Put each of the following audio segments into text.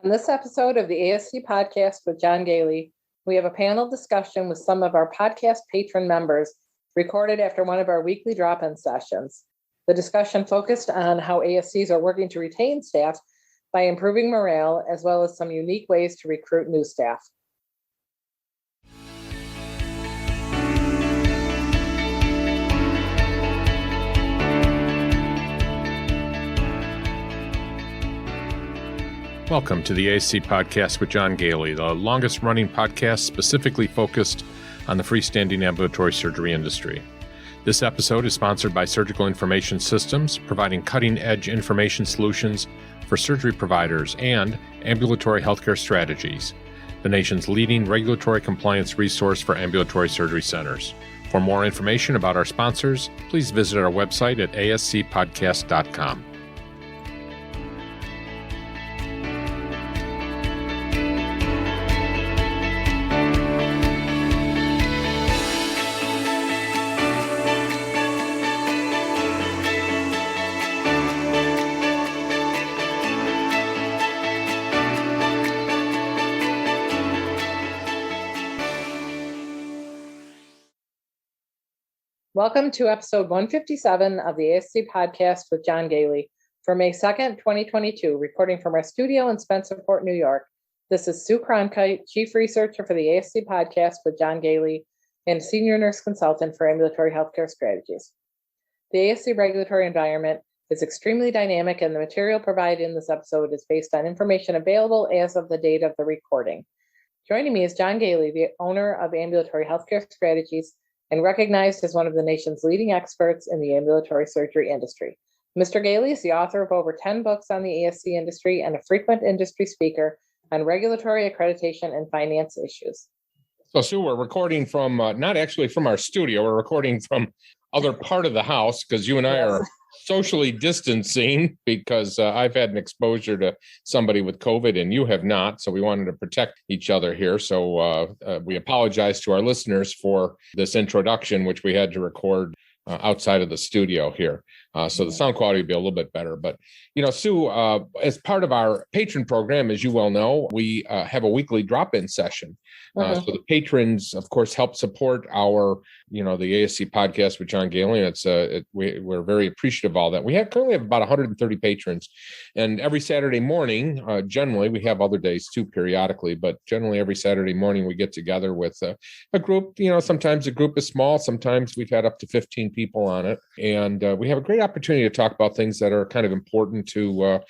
On this episode of the ASC Podcast with John Goehle, we have a panel discussion with some of our Podcast Patron members recorded after one of our weekly drop-in sessions. The discussion focused on how ASCs are working to retain staff by improving morale, as well as some unique ways to recruit new staff. Welcome to the ASC Podcast with John Goehle, the longest-running podcast specifically focused on the freestanding ambulatory surgery industry. This episode is sponsored by Surgical Information Systems, providing cutting-edge information solutions for surgery providers and ambulatory healthcare strategies, the nation's leading regulatory compliance resource for ambulatory surgery centers. For more information about our sponsors, please visit our website at ascpodcast.com. Welcome to episode 157 of the ASC Podcast with John Goehle for May 2nd, 2022, recording from our studio in Spencerport, New York. This is Sue Cronkite, Chief Researcher for the ASC Podcast with John Goehle and Senior Nurse Consultant for Ambulatory Healthcare Strategies. The ASC regulatory environment is extremely dynamic, and the material provided in this episode is based on information available as of the date of the recording. Joining me is John Goehle, the owner of Ambulatory Healthcare Strategies, and recognized as one of the nation's leading experts in the ambulatory surgery industry. Mr. Goehle is the author of over 10 books on the ASC industry and a frequent industry speaker on regulatory accreditation and finance issues. So, Sue, we're recording from, not actually from our studio, we're recording from other part of the house because you and I are socially distancing because I've had an exposure to somebody with COVID and you have not. So we wanted to protect each other here. So we apologize to our listeners for this introduction, which we had to record outside of the studio here. So the sound quality will be a little bit better. But, you know, Sue, as part of our patron program, as you well know, we have a weekly drop-in session. So the patrons, of course, help support our, the ASC Podcast with John Goehle. We're very appreciative of all that. We currently have about 130 patrons. And every Saturday morning, generally, we have other days too periodically, but generally every Saturday morning we get together with a group. Sometimes the group is small. Sometimes we've had up to 15 people on it. And we have a great opportunity to talk about things that are kind of important to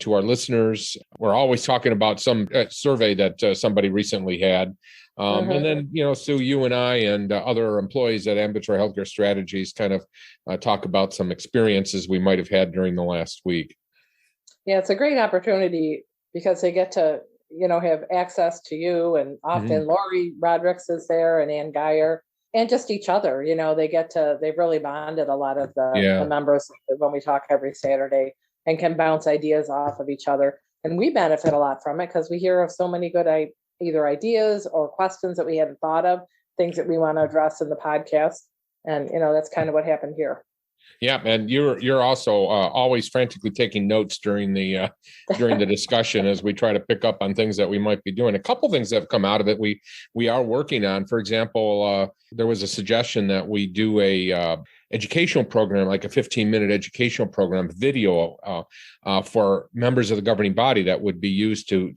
our listeners. We're always talking about some survey that somebody recently had. And then, Sue, you and I and other employees at Ambulatory Healthcare Strategies kind of talk about some experiences we might have had during the last week. Yeah, it's a great opportunity because they get to, have access to you, and often Lori Rodericks is there and Ann Geyer. And just each other, they've really bonded a lot of the members when we talk every Saturday and can bounce ideas off of each other. And we benefit a lot from it because we hear of so many good either ideas or questions that we hadn't thought of, things that we want to address in the podcast. And, that's kind of what happened here. Yeah, and you're also always frantically taking notes during the discussion as we try to pick up on things that we might be doing. A couple things that have come out of it we are working on. For example, there was a suggestion that we do a educational program, like a 15-minute educational program, video for members of the governing body that would be used to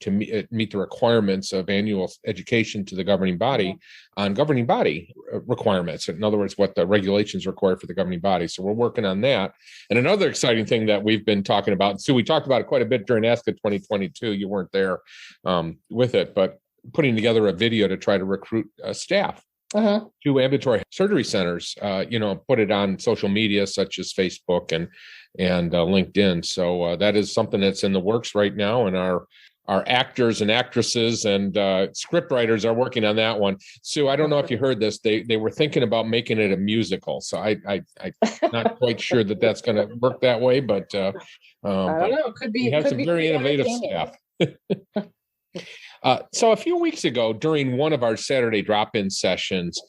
meet the requirements of annual education to the governing body on governing body requirements. In other words, what the regulations require for the governing body. So we're working on that. And another exciting thing that we've been talking about, so we talked about it quite a bit during ASCA 2022. You weren't there with it, but putting together a video to try to recruit staff to ambulatory surgery centers, put it on social media such as Facebook and LinkedIn. So that is something that's in the works right now, and our actors and actresses and script writers are working on that one. Sue, I don't know if you heard this. They were thinking about making it a musical. So I'm not quite sure that that's going to work that way, but I don't know. It could be. We have some very innovative staff. So a few weeks ago, during one of our Saturday drop-in sessions,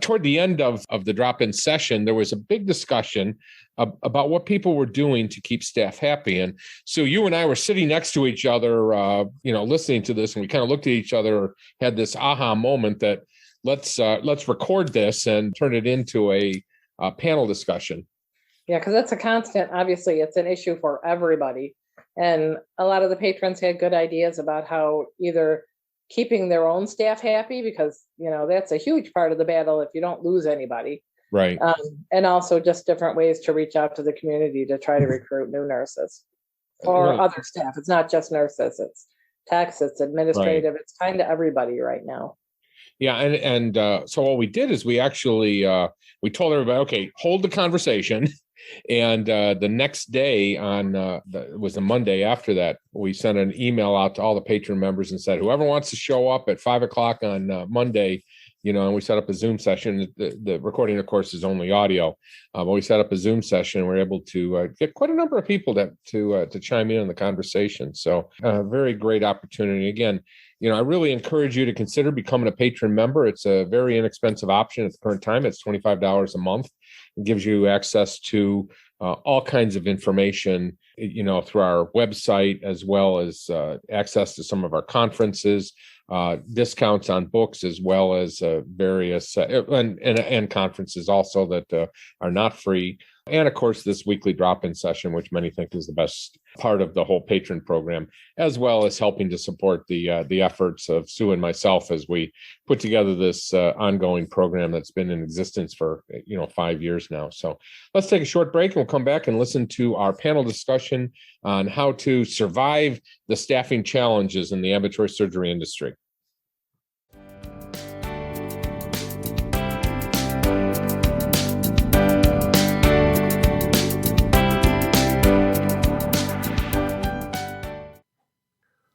toward the end of the drop-in session, there was a big discussion about what people were doing to keep staff happy. And so you and I were sitting next to each other, listening to this, and we kind of looked at each other, had this aha moment that let's record this and turn it into a panel discussion. Yeah, because that's a constant. Obviously, it's an issue for everybody. And a lot of the patrons had good ideas about how either keeping their own staff happy, because, that's a huge part of the battle if you don't lose anybody. Right. And also just different ways to reach out to the community to try to recruit new nurses or Right. other staff. It's not just nurses, it's techs, it's administrative, It's kind of everybody right now. Yeah. And so what we did is we actually, we told everybody, okay, hold the conversation. And the next day it was the Monday after that, we sent an email out to all the patron members and said, whoever wants to show up at 5:00 on Monday, and we set up a Zoom session. The recording, of course, is only audio, but we set up a Zoom session and we're able to get quite a number of people to chime in on the conversation. So very great opportunity. Again, I really encourage you to consider becoming a patron member. It's a very inexpensive option at the current time. It's $25 a month. It gives you access to all kinds of information, through our website, as well as access to some of our conferences, discounts on books, as well as various and conferences also that are not free. And of course, this weekly drop-in session, which many think is the best part of the whole patron program, as well as helping to support the efforts of Sue and myself as we put together this ongoing program that's been in existence for 5 years now. So let's take a short break and we'll come back and listen to our panel discussion on how to survive the staffing challenges in the ambulatory surgery industry.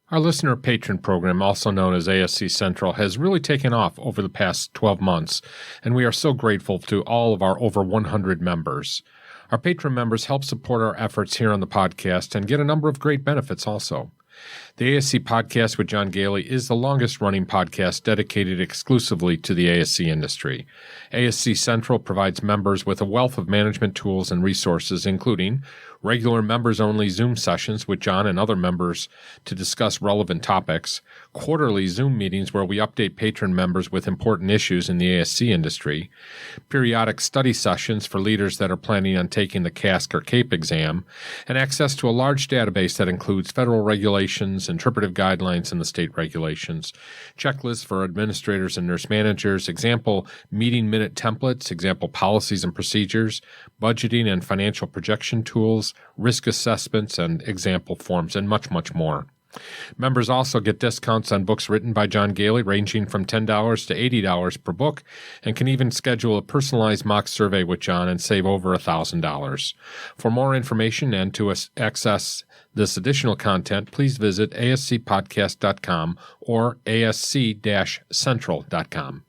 Our listener patron program, also known as ASC Central, has really taken off over the past 12 months, and we are so grateful to all of our over 100 members. Our patron members help support our efforts here on the podcast and get a number of great benefits also. The ASC Podcast with John Goehle is the longest-running podcast dedicated exclusively to the ASC industry. ASC Central provides members with a wealth of management tools and resources, including regular members-only Zoom sessions with John and other members to discuss relevant topics, quarterly Zoom meetings where we update patron members with important issues in the ASC industry, periodic study sessions for leaders that are planning on taking the CASC or CAPE exam, and access to a large database that includes federal regulations, interpretive guidelines, and the state regulations, checklists for administrators and nurse managers, example meeting minute templates, example policies and procedures, budgeting and financial projection tools, risk assessments, and example forms, and much, much more. Members also get discounts on books written by John Goehle, ranging from $10 to $80 per book, and can even schedule a personalized mock survey with John and save over $1,000. For more information and to access this additional content, please visit ascpodcast.com or asc-central.com.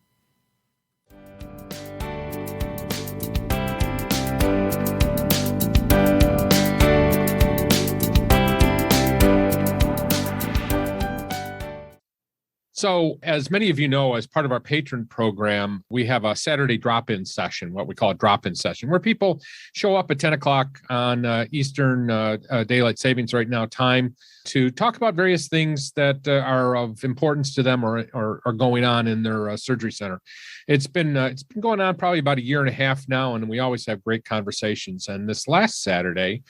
So as many of you know, as part of our patron program, we have a Saturday drop-in session, what we call a drop-in session, where people show up at 10 o'clock on Eastern Daylight Savings right now time to talk about various things that are of importance to them or are going on in their surgery center. It's been going on probably about a year and a half now, and we always have great conversations. And this last Saturday,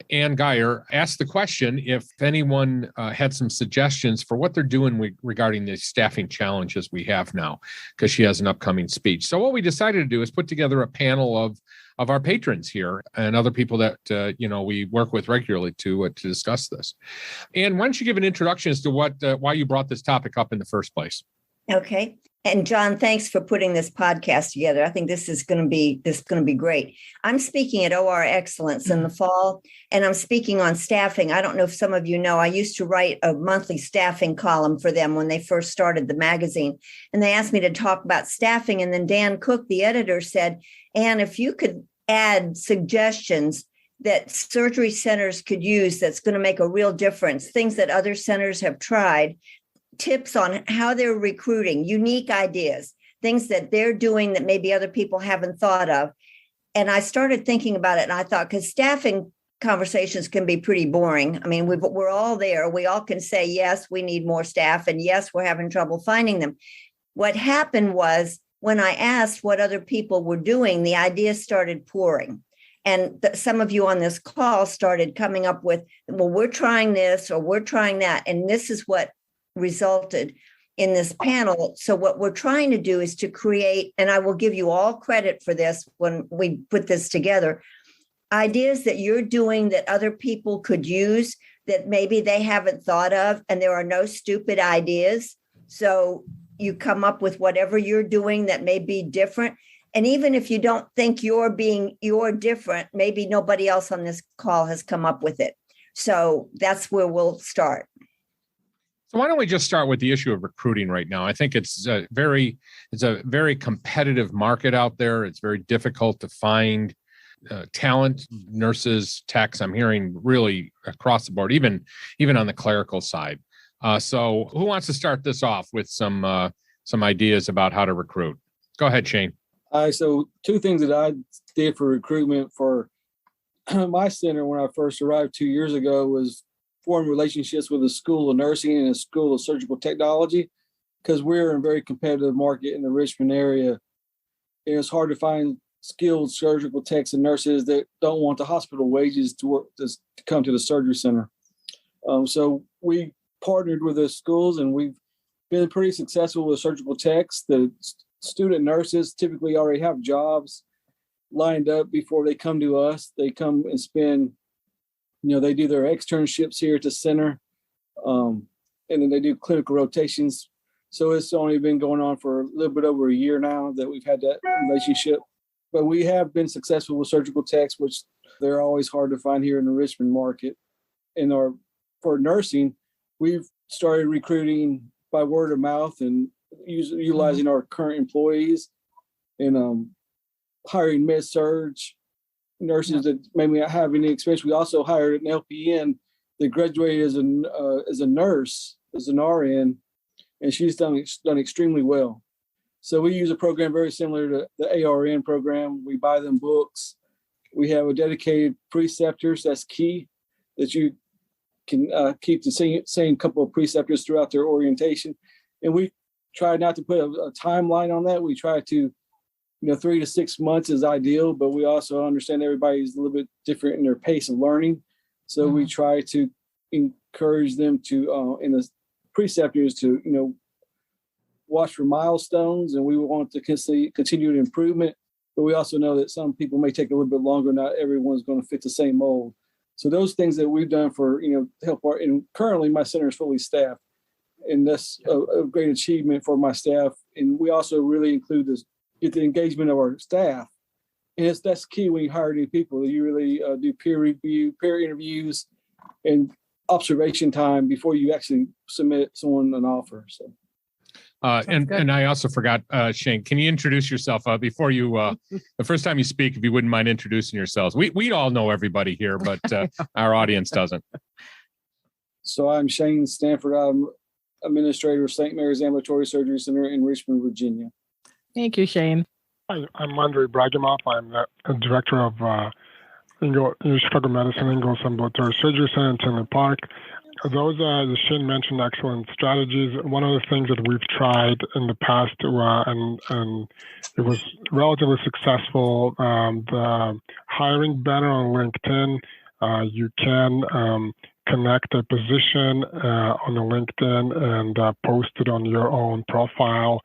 Ann Geyer asked the question if anyone had some suggestions for what they're doing regarding the staffing challenges we have now, because she has an upcoming speech. So what we decided to do is put together a panel of our patrons here and other people that we work with regularly to discuss this. And why don't you give an introduction as to why you brought this topic up in the first place? Okay. And John, thanks for putting this podcast together. I think this is going to be great. I'm speaking at OR Excellence in the fall, and I'm speaking on staffing. I don't know if some of you know, I used to write a monthly staffing column for them when they first started the magazine, and they asked me to talk about staffing. And then Dan Cook, the editor, said, Ann, if you could add suggestions that surgery centers could use that's going to make a real difference, things that other centers have tried, tips on how they're recruiting, unique ideas, things that they're doing that maybe other people haven't thought of. And I started thinking about it, and I thought, because staffing conversations can be pretty boring. I mean, we're all there. We all can say, yes, we need more staff, and yes, we're having trouble finding them. What happened was, when I asked what other people were doing, the ideas started pouring. And some of you on this call started coming up with, well, we're trying this or we're trying that. And this is what resulted in this panel. So what we're trying to do is to create, and I will give you all credit for this when we put this together, ideas that you're doing that other people could use that maybe they haven't thought of. And there are no stupid ideas. So you come up with whatever you're doing that may be different. And even if you don't think you're different, maybe nobody else on this call has come up with it. So that's where we'll start. So why don't we just start with the issue of recruiting right now? I think it's a very competitive market out there. It's very difficult to find talent, nurses, techs. I'm hearing really across the board, even on the clerical side. So who wants to start this off with some ideas about how to recruit? Go ahead, Shane. So two things that I did for recruitment for my center when I first arrived 2 years ago was form relationships with a school of nursing and a school of surgical technology, because we're in a very competitive market in the Richmond area. And it's hard to find skilled surgical techs and nurses that don't want the hospital wages to work to come to the surgery center. So we partnered with the schools, and we've been pretty successful with surgical techs. The student nurses typically already have jobs lined up before they come to us. They come and spend, they do their externships here at the center, and then they do clinical rotations. So it's only been going on for a little bit over a year now that we've had that relationship. But we have been successful with surgical techs, which they're always hard to find here in the Richmond market. For nursing, we've started recruiting by word of mouth and utilizing our current employees and hiring med-surg nurses that maybe not have any experience. We also hired an LPN that graduated as a nurse, as an RN, and she's done extremely well. So we use a program very similar to the ARN program. We buy them books. We have a dedicated preceptors. That's key, that you can keep the same couple of preceptors throughout their orientation. And we try not to put a timeline on that. We try to, 3 to 6 months is ideal, but we also understand everybody's a little bit different in their pace of learning. So we try to encourage them to, in the preceptors to, watch for milestones, and we want to see continued improvement. But we also know that some people may take a little bit longer. Not everyone's going to fit the same mold. So those things that we've done for, help and currently my center is fully staffed, and that's a great achievement for my staff. And we also really include get the engagement of our staff. And that's key when you hire new people. You really do peer review, peer interviews, and observation time before you actually submit someone an offer. So. And I also forgot, Shane, can you introduce yourself before you, the first time you speak, if you wouldn't mind introducing yourselves? We all know everybody here, but our audience doesn't. So I'm Shane Stanford. I'm administrator of St. Mary's Ambulatory Surgery Center in Richmond, Virginia. Thank you, Shane. Hi, I'm Andre Bragimoff. I'm the director of Chicago Medicine Ingalls Ambulatory Surgery Center in Tinley Park. Those are, as Shane mentioned, excellent strategies. One of the things that we've tried in the past, and it was relatively successful, the hiring banner on LinkedIn. You can connect a position on the LinkedIn and post it on your own profile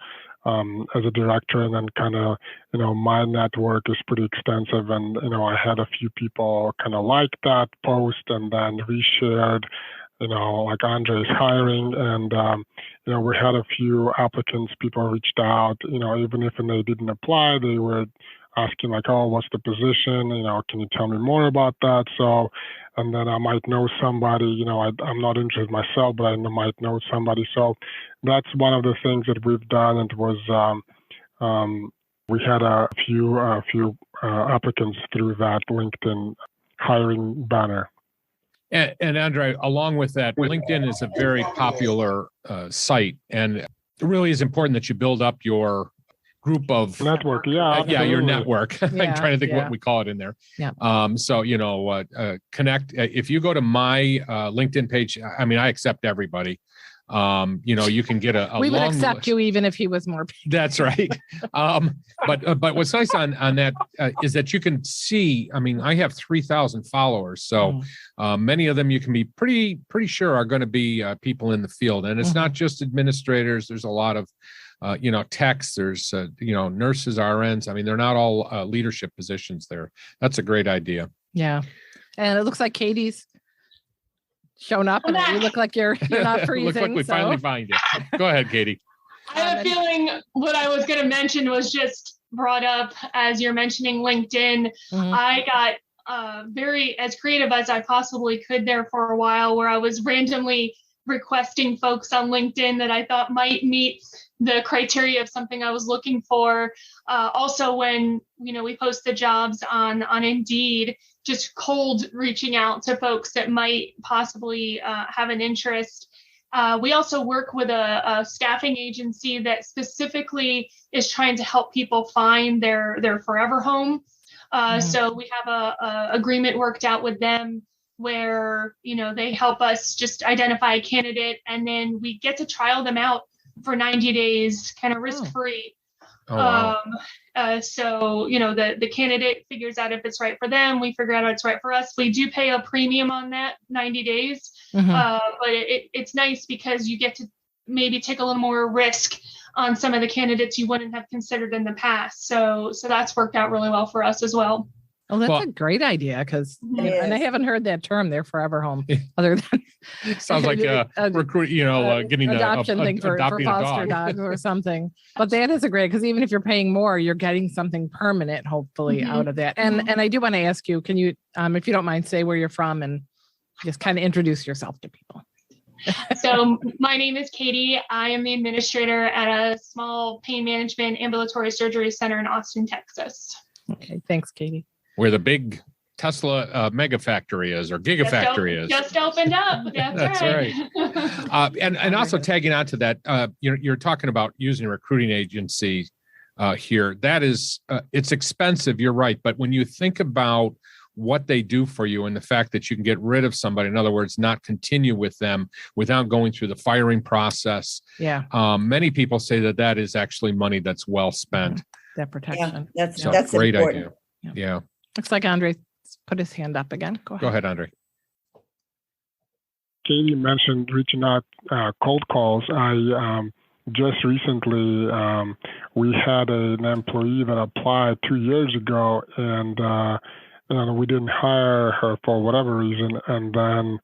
as a director, and then kind of, my network is pretty extensive, and, I had a few people kind of like that post and then reshared, like Andre's hiring, and, we had a few applicants, people reached out, even if they didn't apply, they were asking like, oh, what's the position? Can you tell me more about that? So, and then I might know somebody, I'm not interested myself, but I might know somebody. So that's one of the things that we've done. It was, we had a few applicants through that LinkedIn hiring banner. And Andre, along with that, LinkedIn is a very popular site, and it really is important that you build up your group of network. Yeah. your network. I'm trying to think what we call it in there. Yeah. So, connect. If you go to my LinkedIn page, I mean, I accept everybody. You can get a we would long accept list. you even if he was more. That's right. But what's nice on that is that you can see, I mean, I have 3,000 followers. So many of them you can be pretty sure are going to be people in the field. And it's not just administrators. There's a lot of, techs, there's, nurses, RNs. I mean, they're not all leadership positions there. That's a great idea. Yeah. And it looks like Katie's shown up, and you look like you're not freezing. Look like we finally find you. Go ahead, Katie. I have a feeling what I was going to mention was just brought up as you're mentioning LinkedIn. I got very as creative as I possibly could there for a while, where I was randomly requesting folks on LinkedIn that I thought might meet the criteria of something I was looking for. Also, when we post the jobs on Indeed, just cold reaching out to folks that might possibly have an interest. We also work with a staffing agency that specifically is trying to help people find their forever home. So we have a agreement worked out with them where they help us just identify a candidate, and then we get to trial them out for 90 days, kind of risk-free. Oh, wow. So the candidate figures out if it's right for them. We figure out if it's right for us. We do pay a premium on that 90 days, but it's nice because you get to maybe take a little more risk on some of the candidates you wouldn't have considered in the past. So that's worked out really well for us as well. Oh, that's a great idea, because and I haven't heard that term, their forever home, other than sounds like a recruit, getting adoption thing for foster dogs or something. But that is a great, because even if you're paying more, you're getting something permanent, hopefully, out of that. And I do want to ask you, can you, if you don't mind, say where you're from and just kind of introduce yourself to people. So my name is Katie. I am the administrator at a small pain management ambulatory surgery center in Austin, Texas. Okay, thanks, Katie. Where the big Tesla mega factory is, or gigafactory is. Just opened up. That's right. And also tagging on to that, you're talking about using a recruiting agency here. That is, it's expensive. You're right. But when you think about what they do for you and the fact that you can get rid of somebody, in other words, not continue with them without going through the firing process. Yeah. Many people say that is actually money that's well spent. That protection. Yeah, that's a great important. idea. Yeah. Looks like Andre put his hand up again. Go ahead, Andre. Katie mentioned reaching out cold calls. I just recently, we had an employee that applied 2 years ago, and we didn't hire her for whatever reason. And then,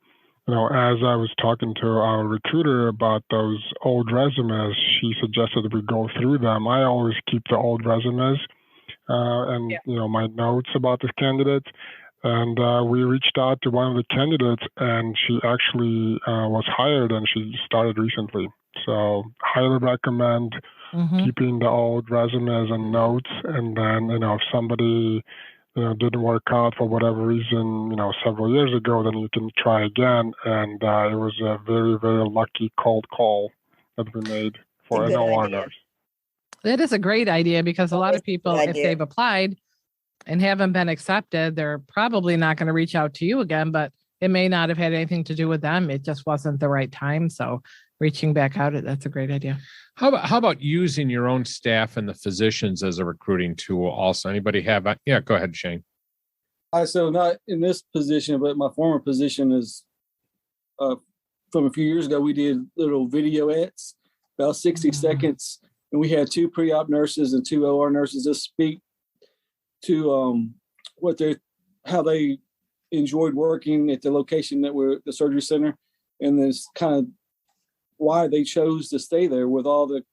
as I was talking to our recruiter about those old resumes, she suggested we go through them. I always keep the old resumes and my notes about this candidate. And we reached out to one of the candidates, and she actually was hired, and she started recently. So highly recommend keeping the old resumes and notes. And then, if somebody didn't work out for whatever reason, several years ago, then you can try again. And it was a very, very lucky cold call that we made for an OR nurse. That is a great idea, because a lot of people, if they've applied and haven't been accepted, they're probably not going to reach out to you again, but it may not have had anything to do with them. It just wasn't the right time. So reaching back out, that's a great idea. How about using your own staff and the physicians as a recruiting tool also? Anybody have? Yeah, go ahead, Shane. So not in this position, but my former position is from a few years ago. We did little video ads, about 60 seconds, and we had 2 pre-op nurses and 2 OR nurses just speak to how they enjoyed working at the location that we're the surgery center, and this kind of why they chose to stay there with all the,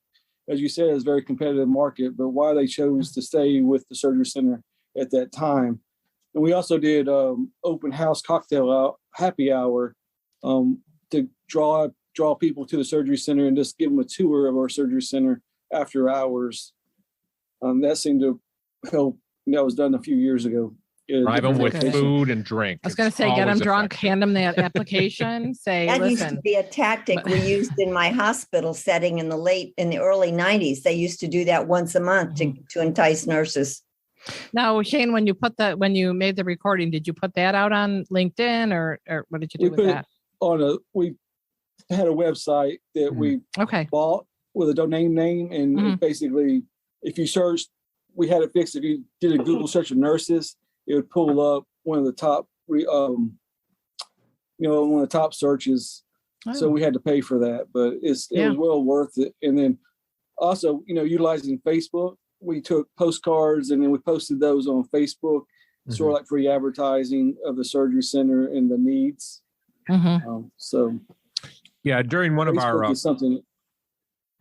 as you said, it's a very competitive market, but why they chose to stay with the surgery center at that time. And we also did open house cocktail happy hour to draw people to the surgery center and just give them a tour of our surgery center after hours. That seemed to help. That was done a few years ago. Drive them with food and drink. I was going to say, get them drunk, hand them that application, say, that listen. used to be a tactic we used in my hospital setting in the early 90s. They used to do that once a month to entice nurses. Now, Shane, when you made the recording, did you put that out on LinkedIn or what did you do with that? We had a website that we bought with a domain name, and basically, if you searched, we had it fixed. If you did a Google search of nurses, it would pull up one of the top, one of the top searches. Oh. So we had to pay for that, but it was well worth it. And then also, utilizing Facebook, we took postcards and then we posted those on Facebook, sort of like free advertising of the surgery center and the needs. During one of our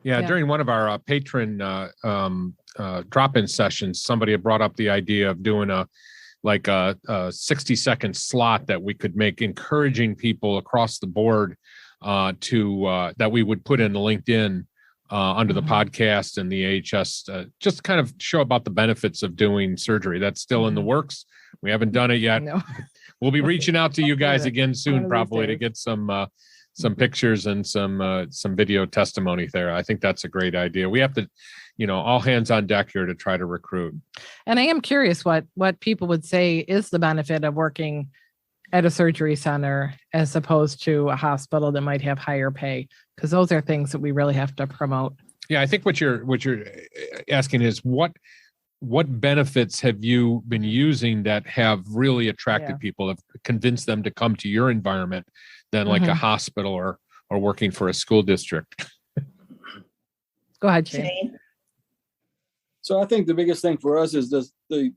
during one of our patron drop-in sessions, somebody had brought up the idea of doing a 60-second slot that we could make, encouraging people across the board that we would put in the LinkedIn under the podcast and the AHS, just kind of show about the benefits of doing surgery. That's still in the works. We haven't done it yet. No. We'll be reaching out to you guys again soon, probably, to get some pictures and some video testimony there. I think that's a great idea. We have to, all hands on deck here to try to recruit. And I am curious what people would say is the benefit of working at a surgery center as opposed to a hospital that might have higher pay, because those are things that we really have to promote. Yeah, I think what you're asking is what benefits have you been using that have really attracted people, have convinced them to come to your environment than like a hospital or working for a school district? Go ahead, Shane. So I think the biggest thing for us is the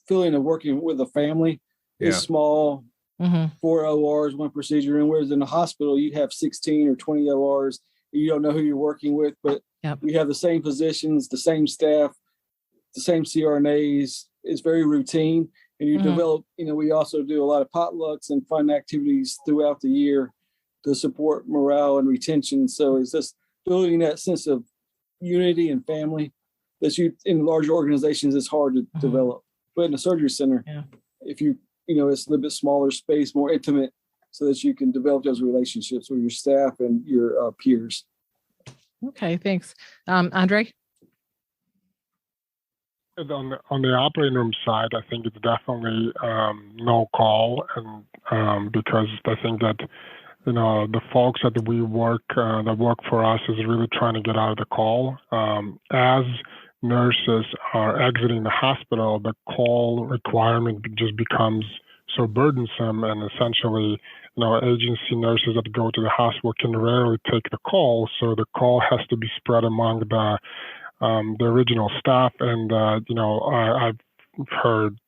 feeling of working with a family. It's small, 4 ORs, 1 procedure, and whereas in the hospital you have 16 or 20 ORs, you don't know who you're working with, but we have the same physicians, the same staff, the same CRNAs. It's very routine, and you develop. We also do a lot of potlucks and fun activities throughout the year to support morale and retention. So it's just building that sense of unity and family that in larger organizations is hard to develop. But in a surgery center, if it's a little bit smaller space, more intimate, so that you can develop those relationships with your staff and your peers. Okay, thanks. Andre? On the operating room side, I think it's definitely no call, and because I think that the folks that work for us is really trying to get out of the call. As nurses are exiting the hospital, the call requirement just becomes so burdensome, and essentially, agency nurses that go to the hospital can rarely take the call, so the call has to be spread among the original staff. And I've heard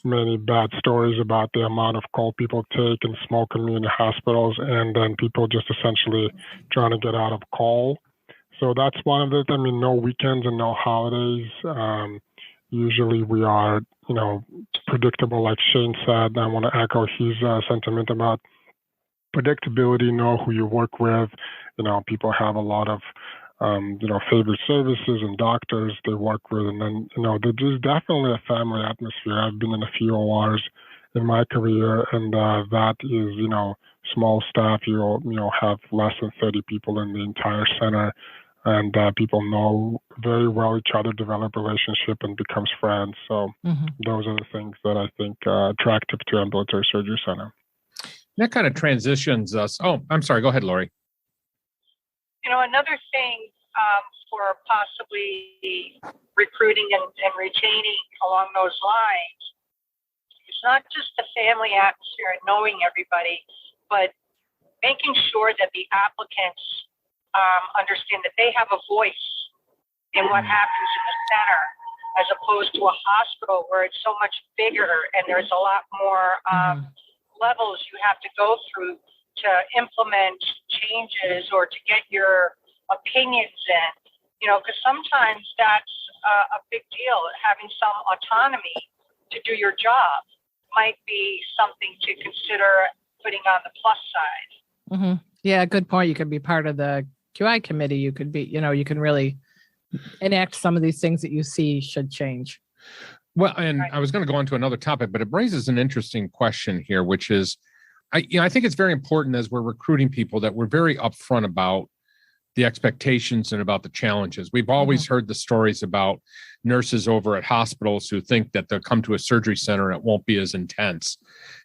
many bad stories about the amount of call people take in small community hospitals, and then people just essentially trying to get out of call. So that's one of it. No weekends and no holidays. Usually we are, predictable, like Shane said. I want to echo his sentiment about predictability, know who you work with. People have a lot of, favorite services and doctors they work with. And then, there's definitely a family atmosphere. I've been in a few ORs in my career, and that is, small staff. You'll have less than 30 people in the entire center. And people know very well each other, develop relationship, and becomes friends. So those are the things that I think are attractive to ambulatory surgery center. That kind of transitions us. Oh, I'm sorry. Go ahead, Lori. Another thing for possibly recruiting and retaining along those lines, it's not just the family atmosphere and knowing everybody, but making sure that the applicants understand that they have a voice in what happens in the center, as opposed to a hospital where it's so much bigger and there's a lot more levels you have to go through to implement changes or to get your opinions in. Because sometimes that's a big deal. Having some autonomy to do your job might be something to consider putting on the plus side. Yeah, good point. You could be part of the QI committee. You could be, you can really enact some of these things that you see should change. Well, and I was going to go on to another topic, but it raises an interesting question here, which is, I think it's very important as we're recruiting people that we're very upfront about the expectations and about the challenges. We've always heard the stories about nurses over at hospitals who think that they'll come to a surgery center and it won't be as intense.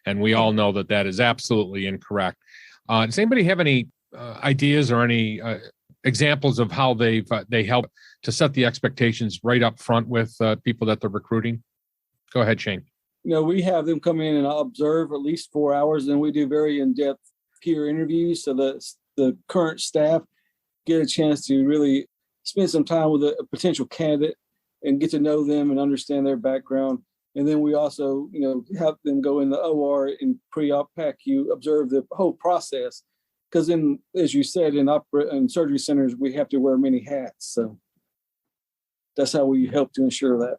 And we all know that that is absolutely incorrect. Does anybody have any ideas or any examples of how they help to set the expectations right up front with people that they're recruiting? Go ahead, Shane. We have them come in and observe at least 4 hours, and we do very in-depth peer interviews so that the current staff get a chance to really spend some time with a potential candidate and get to know them and understand their background. And then we also, have them go in the OR and pre-op PACU, observe the whole process. Because as you said, in surgery centers, we have to wear many hats. So that's how we help to ensure that.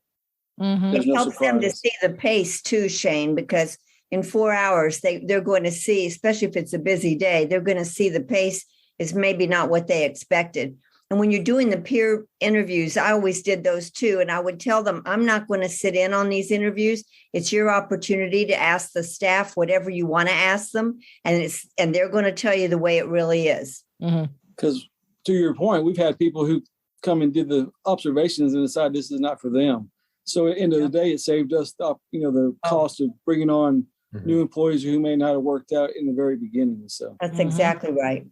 It helps them to see the pace too, Shane, because in 4 hours, they're going to see, especially if it's a busy day, they're going to see the pace is maybe not what they expected. And when you're doing the peer interviews, I always did those too. And I would tell them, I'm not going to sit in on these interviews. It's your opportunity to ask the staff whatever you want to ask them. And they're going to tell you the way it really is. Because to your point, we've had people who come and did the observations and decide this is not for them. So at the end of the day, it saved us the cost of bringing on new employees who may not have worked out in the very beginning. So that's exactly right.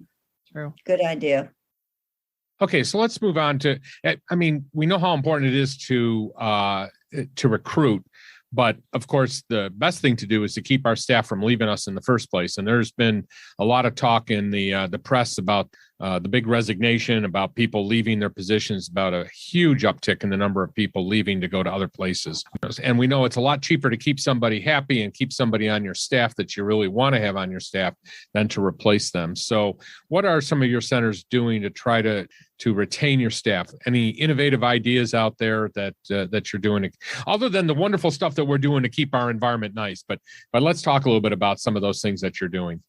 True. Good idea. Okay, so let's move on to, we know how important it is to recruit, but of course, the best thing to do is to keep our staff from leaving us in the first place. And there's been a lot of talk in the press about the big resignation, about people leaving their positions, about a huge uptick in the number of people leaving to go to other places. And we know it's a lot cheaper to keep somebody happy and keep somebody on your staff that you really want to have on your staff than to replace them. So what are some of your centers doing to try to retain your staff? Any innovative ideas out there that you're doing, other than the wonderful stuff that we're doing to keep our environment nice? But let's talk a little bit about some of those things that you're doing.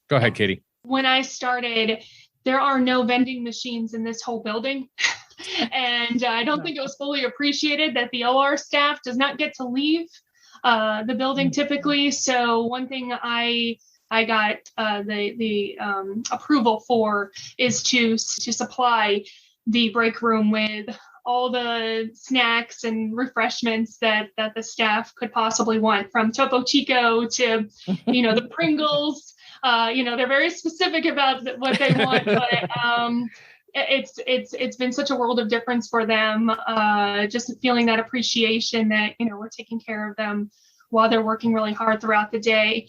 Go ahead, Katie. When I started, there are no vending machines in this whole building. And I don't think it was fully appreciated that the OR staff does not get to leave the building typically. So one thing I got the approval for is to supply the break room with all the snacks and refreshments that the staff could possibly want, from Topo Chico to, the Pringles. They're very specific about what they want, but it's been such a world of difference for them. Just feeling that appreciation that, we're taking care of them while they're working really hard throughout the day.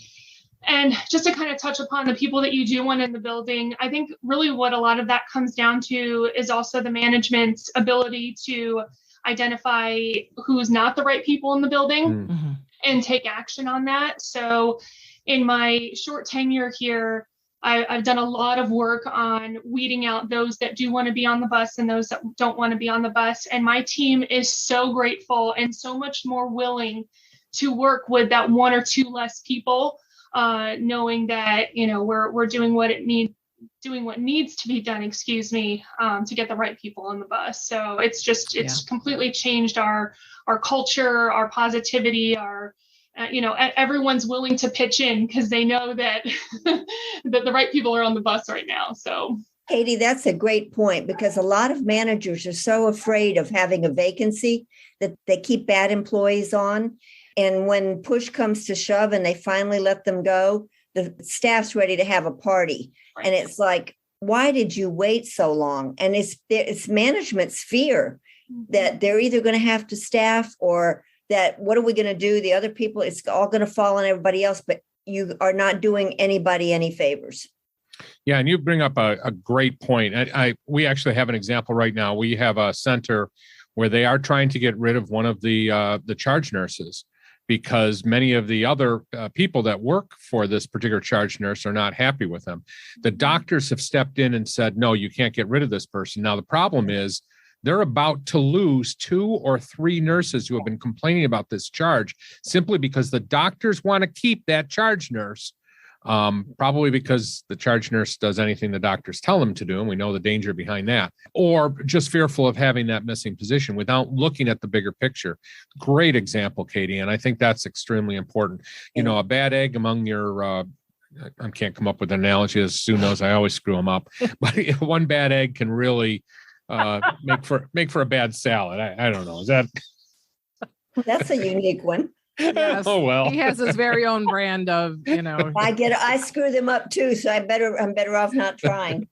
And just to kind of touch upon the people that you do want in the building, I think really what a lot of that comes down to is also the management's ability to identify who's not the right people in the building and take action on that. So in my short tenure here, I've done a lot of work on weeding out those that do want to be on the bus and those that don't want to be on the bus. And my team is so grateful and so much more willing to work with that one or two less people, knowing that, we're doing what needs to be done, to get the right people on the bus. So it's completely changed our culture, our positivity, our everyone's willing to pitch in because they know that that the right people are on the bus right now. So, Katie, that's a great point, because a lot of managers are so afraid of having a vacancy that they keep bad employees on. And when push comes to shove and they finally let them go, the staff's ready to have a party. Right. And it's like, why did you wait so long? And it's management's fear that they're either going to have to staff or that what are we going to do? The other people, it's all going to fall on everybody else, but you are not doing anybody any favors. Yeah, and you bring up a great point. We actually have an example right now. We have a center where they are trying to get rid of one of the charge nurses because many of the other people that work for this particular charge nurse are not happy with them. The doctors have stepped in and said, no, you can't get rid of this person. Now, the problem is they're about to lose 2 or 3 nurses who have been complaining about this charge simply because the doctors want to keep that charge nurse Probably because the charge nurse does anything the doctors tell them to do, and we know the danger behind that, or just fearful of having that missing position without looking at the bigger picture. Great example, Katie, and I think that's extremely important. You know, a bad egg among your I can't come up with an analogy, as Sue knows I always screw them up, but one bad egg can really make for a bad salad. I don't know. Is that? That's a unique one. Yes. Oh, well. He has his very own brand of, I screw them up too, so I'm better off not trying.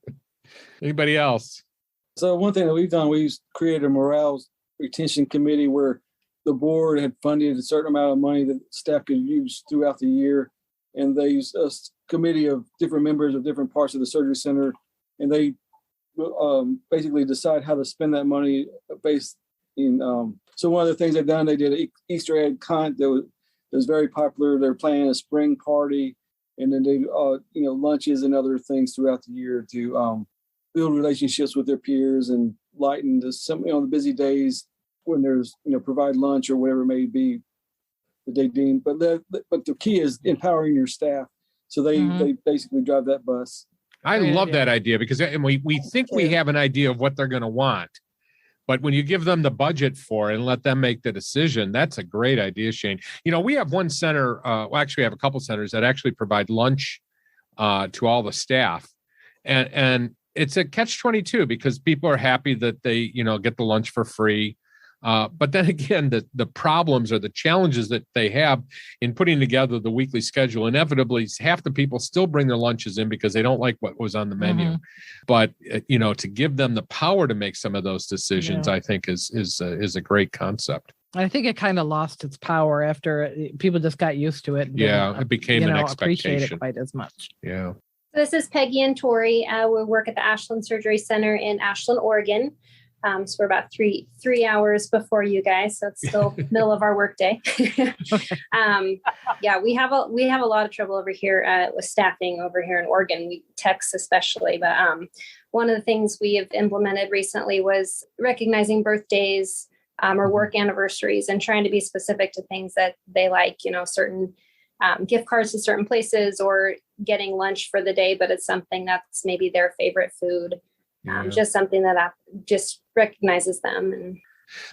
Anybody else? So one thing that we've done, we've created a morale retention committee where the board had funded a certain amount of money that staff could use throughout the year. And they used a committee of different members of different parts of the surgery center. And they basically decide how to spend that money based in. So one of the things they've done, they did an Easter egg hunt that was very popular. They're planning a spring party, and then they lunches and other things throughout the year to build relationships with their peers and lighten the busy days when there's provide lunch or whatever it may be that they deem. But the key is empowering your staff, so they basically drive that bus. I love that idea because we think we have an idea of what they're going to want. But when you give them the budget for it and let them make the decision, that's a great idea, Shane. We have one center, we have a couple centers that actually provide lunch to all the staff. And it's a catch-22 because people are happy that they, get the lunch for free. But then again, the problems or the challenges that they have in putting together the weekly schedule, inevitably half the people still bring their lunches in because they don't like what was on the menu. But, to give them the power to make some of those decisions, I think is a great concept. I think it kind of lost its power after people just got used to it. It became an expectation. Appreciate it quite as much. Yeah. This is Peggy and Tori. We work at the Ashland Surgery Center in Ashland, Oregon. So we're about three hours before you guys. So it's still middle of our workday. We have a lot of trouble over here with staffing over here in Oregon. Techs especially, but one of the things we have implemented recently was recognizing birthdays or work anniversaries and trying to be specific to things that they like. Certain gift cards to certain places or getting lunch for the day, but it's something that's maybe their favorite food. Just something that just recognizes them. And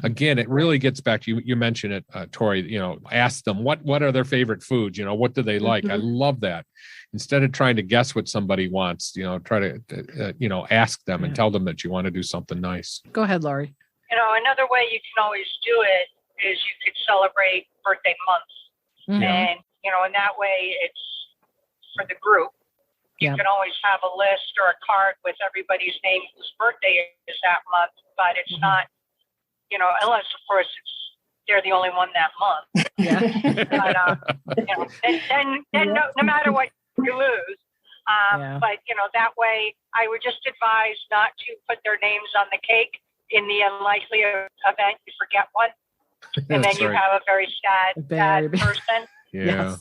again, it really gets back to you mentioned it, Tori, ask them what are their favorite foods, what do they like? I love that. Instead of trying to guess what somebody wants, try to ask them and tell them that you want to do something nice. Go ahead, Laurie. Another way you can always do it is you could celebrate birthday months. And in that way it's for the group. You can always have a list or a card with everybody's name whose birthday is that month, but it's not, unless of course they're the only one that month. But then no matter what you lose. But that way I would just advise not to put their names on the cake in the unlikely event you forget one. And then you have a very sad person. Yeah.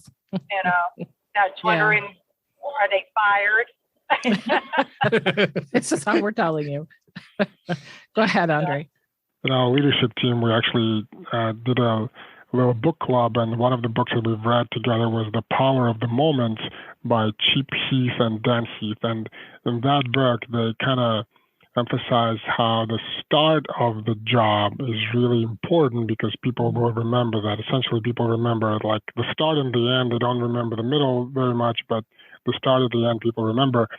That's wondering, are they fired? This is how we're telling you. Go ahead, Andre. In our leadership team, we actually did a little book club, and one of the books that we've read together was The Power of the Moment by Chip Heath and Dan Heath. And in that book, they kind of emphasize how the start of the job is really important because people will remember that. Essentially, people remember like the start and the end. They don't remember the middle very much, but the start at the end people remember.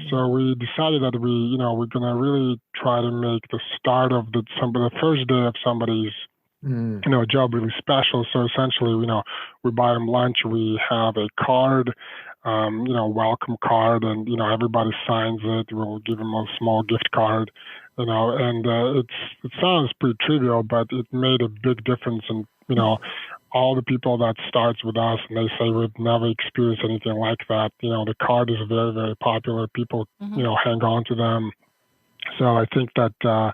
So we decided that we're going to really try to make the start of the first day of somebody's job really special. So essentially, we buy them lunch, we have a card, welcome card, and everybody signs it. We'll give them a small gift card, and it sounds pretty trivial, but it made a big difference in all the people that starts with us, and they say we've never experienced anything like that. The card is very, very popular. People, hang on to them. So I think that, I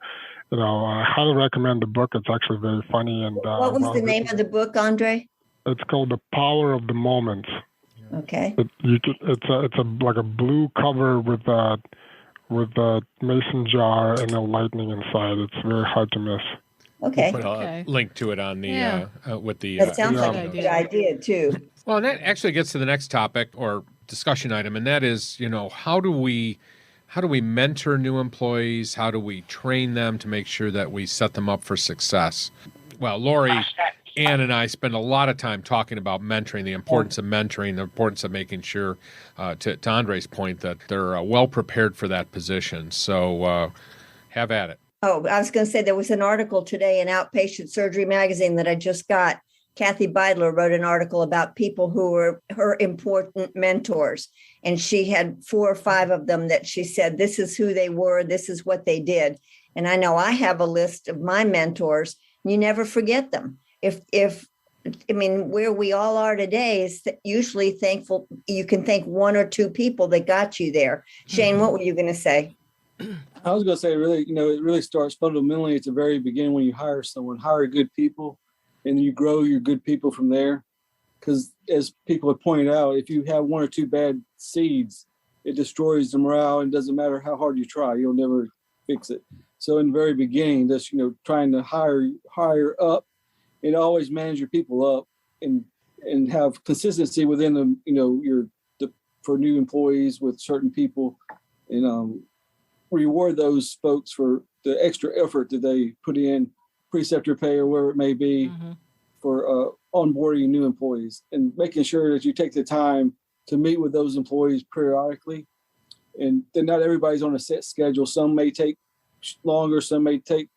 highly recommend the book. It's actually very funny. And what was the name of the book, Andre? It's called The Power of the Moment. Okay. It's like a blue cover with a mason jar and a lightning inside. It's very hard to miss. Okay. We'll put a link to it on the with the. That sounds like a good idea too. Well, and that actually gets to the next topic, or discussion item, and that is, how do we mentor new employees? How do we train them to make sure that we set them up for success? Well, Lori, Ann, and I spend a lot of time talking about mentoring, the importance of mentoring, the importance of making sure, to Andre's point, that they're well prepared for that position. So have at it. Oh, I was going to say there was an article today in Outpatient Surgery Magazine that I just got. Kathy Beidler wrote an article about people who were her important mentors. And she had 4 or 5 of them that she said, this is who they were. This is what they did. And I know I have a list of my mentors. You never forget them. Where we all are today is usually thankful. You can thank 1 or 2 people that got you there. Shane, what were you going to say? I was going to say, really, it really starts fundamentally at the very beginning when you hire someone. Hire good people, and you grow your good people from there. Because as people have pointed out, if you have 1 or 2 bad seeds, it destroys the morale, and doesn't matter how hard you try, you'll never fix it. So in the very beginning, just trying to hire up, and always manage your people up, and have consistency within them. For new employees with certain people, and reward those folks for the extra effort that they put in, preceptor pay or wherever it may be, for onboarding new employees, and making sure that you take the time to meet with those employees periodically. And then not everybody's on a set schedule. Some may take longer, some may take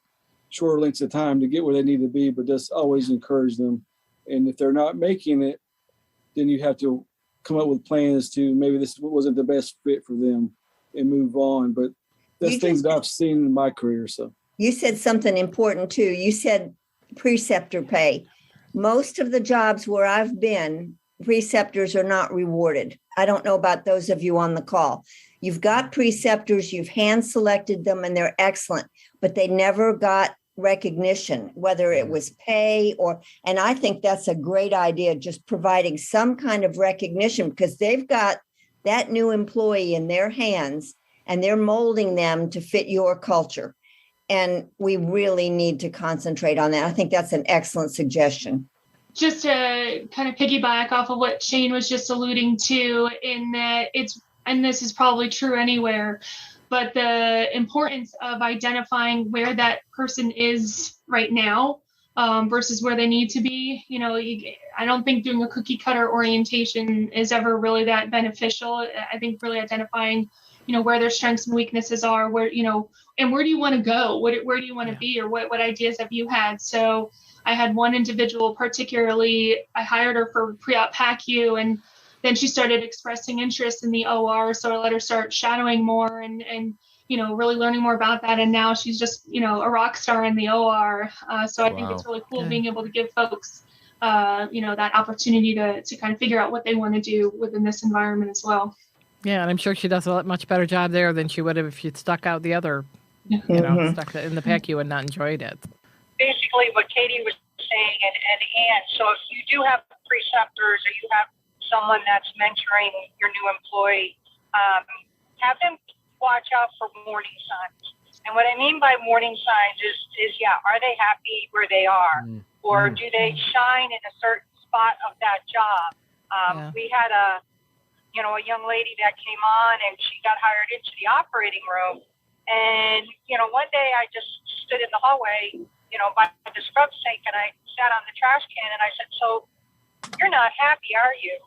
shorter lengths of time to get where they need to be, but just always encourage them. And if they're not making it, then you have to come up with plans to maybe this wasn't the best fit for them and move on. But that's things that I've seen in my career. So you said something important too. You said preceptor pay. Most of the jobs where I've been, preceptors are not rewarded. I don't know about those of you on the call. You've got preceptors, you've hand selected them, and they're excellent, but they never got recognition, whether it was pay and I think that's a great idea, just providing some kind of recognition, because they've got that new employee in their hands and they're molding them to fit your culture. And we really need to concentrate on that. I think that's an excellent suggestion. Just to kind of piggyback off of what Shane was just alluding to, in that and this is probably true anywhere, but the importance of identifying where that person is right now versus where they need to be. I don't think doing a cookie cutter orientation is ever really that beneficial. I think really identifying, where their strengths and weaknesses are, where, and where do you want to go? Where do you want to be, or what ideas have you had? So I had one individual particularly, I hired her for pre-op PACU, and then she started expressing interest in the OR. So I let her start shadowing more and really learning more about that. And now she's just, a rock star in the OR. So I think it's really cool being able to give folks, that opportunity to kind of figure out what they want to do within this environment as well. Yeah, and I'm sure she does a much better job there than she would have if she'd stuck out the other, stuck in the PACU and not enjoyed it. Basically what Katie was saying, and Ann, so if you do have preceptors or you have someone that's mentoring your new employee, have them watch out for warning signs. And what I mean by warning signs is are they happy where they are? Or do they shine in a certain spot of that job? We had a young lady that came on, and she got hired into the operating room. And, one day I just stood in the hallway, by the scrub sink, and I sat on the trash can, and I said, "So you're not happy, are you?"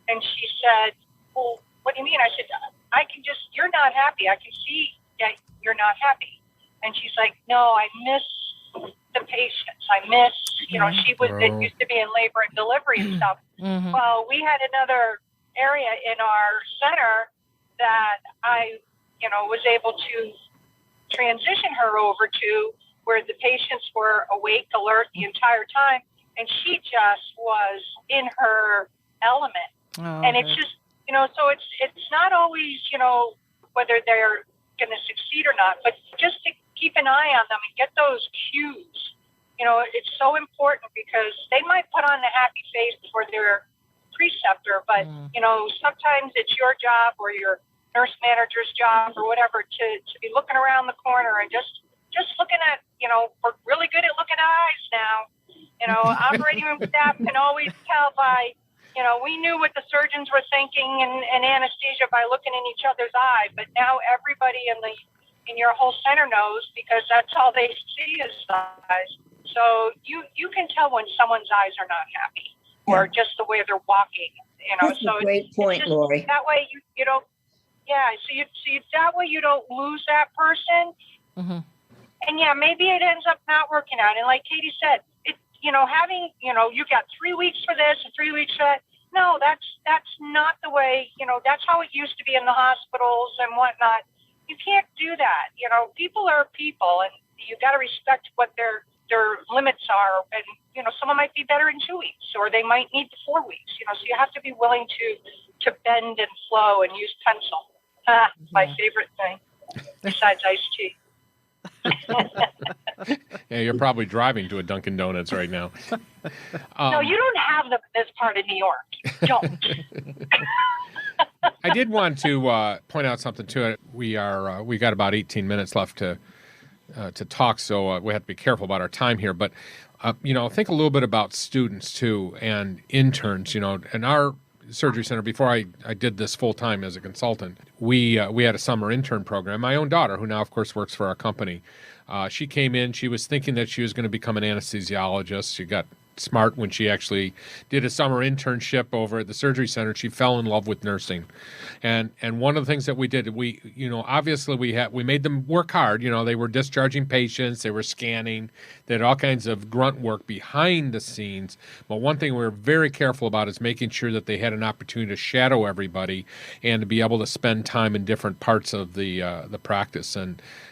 And she said, "Well, what do you mean?" I said, "You're not happy. I can see that you're not happy." And she's like, "No, I miss the patients. I miss, she used to be in labor and delivery and stuff." Well, we had another area in our center that I, was able to transition her over to, where the patients were awake, alert the entire time. And she just was in her element. And it's just, so it's not always, whether they're going to succeed or not, but just to keep an eye on them and get those cues. It's so important, because they might put on the happy face for their preceptor, but, sometimes it's your job or your nurse manager's job or whatever to be looking around the corner and just looking at, we're really good at looking at eyes now. Operating room staff can always tell by we knew what the surgeons were thinking in anesthesia by looking in each other's eye, but now everybody in your whole center knows, because that's all they see is eyes. So you can tell when someone's eyes are not happy, or just the way they're walking. That's a great point, Lori. That way you don't. Yeah, so that way you don't lose that person. Mm-hmm. And maybe it ends up not working out. And like Katie said, having, you've got 3 weeks for this and 3 weeks for that. No, that's not the way, that's how it used to be in the hospitals and whatnot. You can't do that. People are people, and you got to respect what their limits are. And, someone might be better in 2 weeks, or they might need 4 weeks, so you have to be willing to bend and flow and use pencil. My favorite thing besides iced tea. Yeah, you're probably driving to a Dunkin' Donuts right now. No, you don't have them in this part of New York. Don't. I did want to point out something too. We got about 18 minutes left to talk, so we have to be careful about our time here. But think a little bit about students too and interns. In our surgery center, before I did this full time as a consultant, we had a summer intern program. My own daughter, who now of course works for our company, she came in. She was thinking that she was going to become an anesthesiologist. She got smart when she actually did a summer internship over at the surgery center. She fell in love with nursing, and one of the things that we did, obviously we made them work hard. They were discharging patients, they were scanning, they had all kinds of grunt work behind the scenes. But one thing we were very careful about is making sure that they had an opportunity to shadow everybody and to be able to spend time in different parts of the practice.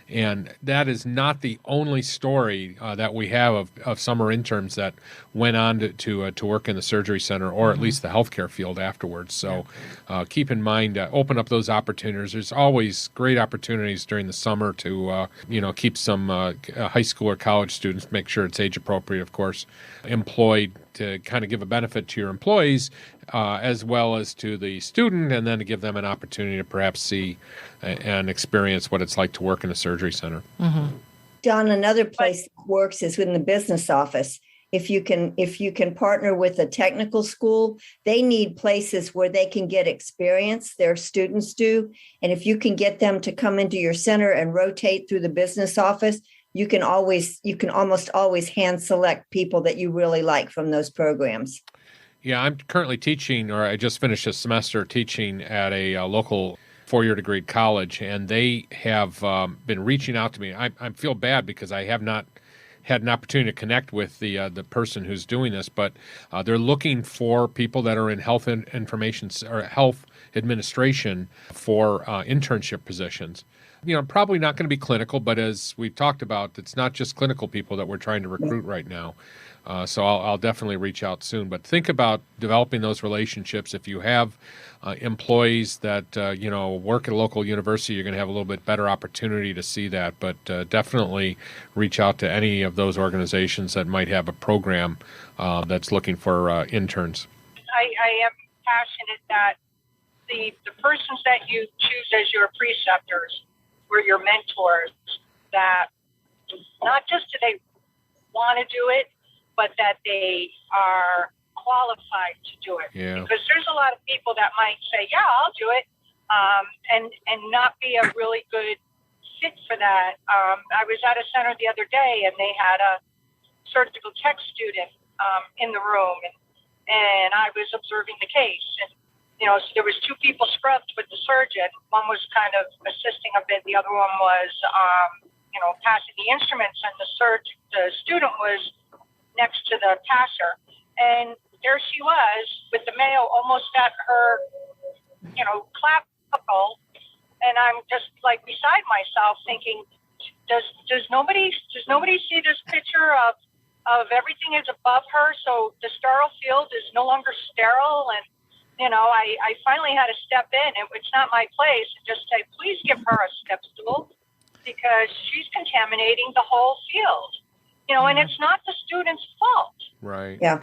And that is not the only story that we have of summer interns that went on to work in the surgery center, or at least the healthcare field afterwards. So keep in mind, open up those opportunities. There's always great opportunities during the summer to keep some high school or college students, make sure it's age appropriate, of course, employed, to kind of give a benefit to your employees as well as to the student, and then to give them an opportunity to perhaps see and experience what it's like to work in a surgery center. Mm-hmm. Don, another place that works is within the business office. If you can partner with a technical school, they need places where they can get experience, their students do. And if you can get them to come into your center and rotate through the business office, you can almost always hand select people that you really like from those programs. Yeah, I'm currently teaching, or I just finished a semester teaching at a local four-year degree college, and they have been reaching out to me. I feel bad because I have not had an opportunity to connect with the person who's doing this, but they're looking for people that are in health information or health administration for internship positions. Probably not going to be clinical, but as we've talked about, it's not just clinical people that we're trying to recruit right now. So I'll definitely reach out soon. But think about developing those relationships. If you have employees that work at a local university, you're going to have a little bit better opportunity to see that. But definitely reach out to any of those organizations that might have a program that's looking for interns. I am passionate that the persons that you choose as your preceptors or your mentors, that not just do they want to do it, but that they are qualified to do it. Yeah. Because there's a lot of people that might say, yeah, I'll do it, and not be a really good fit for that. I was at a center the other day, and they had a surgical tech student in the room, and I was observing the case. And, so there was two people scrubbed with the surgeon. One was kind of assisting a bit. The other one was, passing the instruments, and the student was next to the passer, and there she was with the Mayo almost at her, clavicle, and I'm just like beside myself thinking, does nobody see this picture of everything is above her, so the sterile field is no longer sterile? And I finally had to step in, and it's not my place, and just say, please give her a step stool, because she's contaminating the whole field. And it's not the student's fault. Right. Yeah.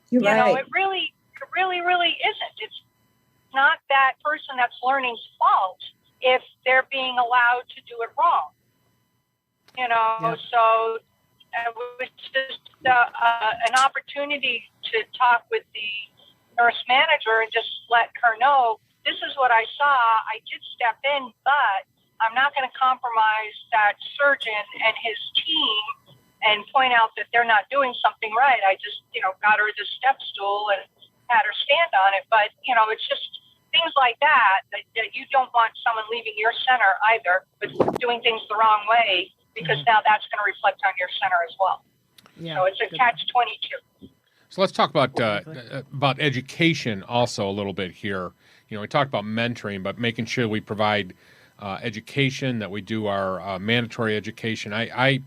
You're right. It really isn't. It's not that person that's learning's fault if they're being allowed to do it wrong. So it was just an opportunity to talk with the nurse manager and just let her know, this is what I saw. I did step in, but I'm not going to compromise that surgeon and his team and point out that they're not doing something right. I just, got her the step stool and had her stand on it. But, it's just things like that you don't want someone leaving your center either, but doing things the wrong way, because now that's going to reflect on your center as well. Yeah, so it's a catch-22. So let's talk about education also a little bit here. We talked about mentoring, but making sure we provide education, that we do our mandatory education. I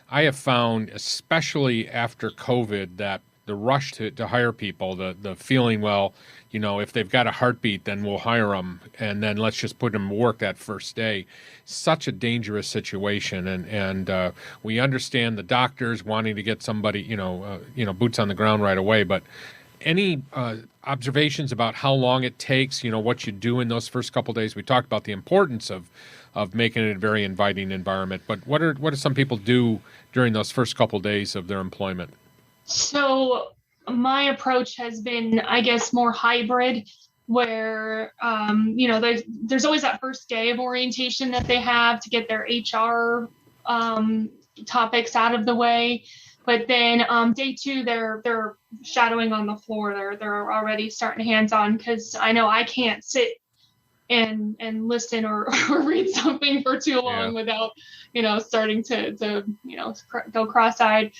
have found, especially after COVID, that the rush to hire people, the feeling, well, if they've got a heartbeat, then we'll hire them, and then let's just put them to work that first day. Such a dangerous situation, and we understand the doctors wanting to get somebody, boots on the ground right away. But any observations about how long it takes? What you do in those first couple of days? We talked about the importance of making it a very inviting environment, but what do some people do during those first couple of days of their employment? So my approach has been, I guess, more hybrid, where, there's always that first day of orientation that they have to get their HR topics out of the way. But then day 2, they're shadowing on the floor. They're already starting hands-on, because I know I can't sit and listen or read something for too long without, starting to go cross-eyed.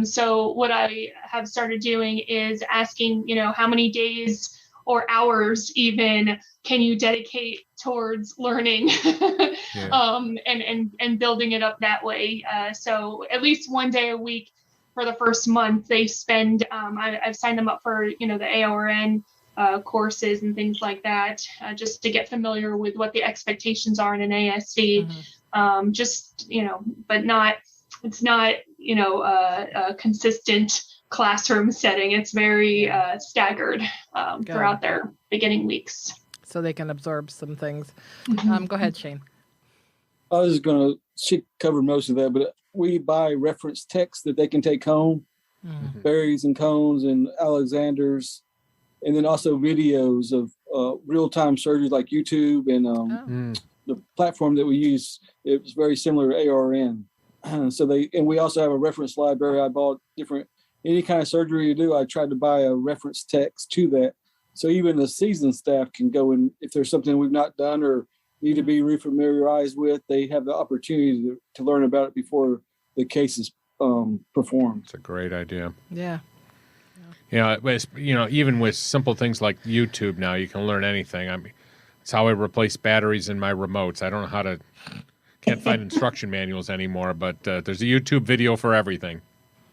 So what I have started doing is asking, how many days or hours even can you dedicate towards learning and building it up that way. So at least one day a week for the first month they spend, I've signed them up for, the AORN courses and things like that, just to get familiar with what the expectations are in an ASC. But it's not, a consistent classroom setting. It's very staggered throughout their beginning weeks. So they can absorb some things. Go ahead, Shane. I was she covered most of that, but we buy reference text that they can take home, Berries and Cones and Alexander's, and then also videos of real-time surgeries like YouTube and the platform that we use. It was very similar to ARN. And we also have a reference library. I bought any kind of surgery you do, I tried to buy a reference text to that. So even the seasoned staff can go in, if there's something we've not done or need to be refamiliarized with, they have the opportunity to learn about it before the case is performed. It's a great idea. Yeah. Even with simple things like YouTube now, you can learn anything. I mean, it's how I replace batteries in my remotes. I don't know can't find instruction manuals anymore, but there's a YouTube video for everything.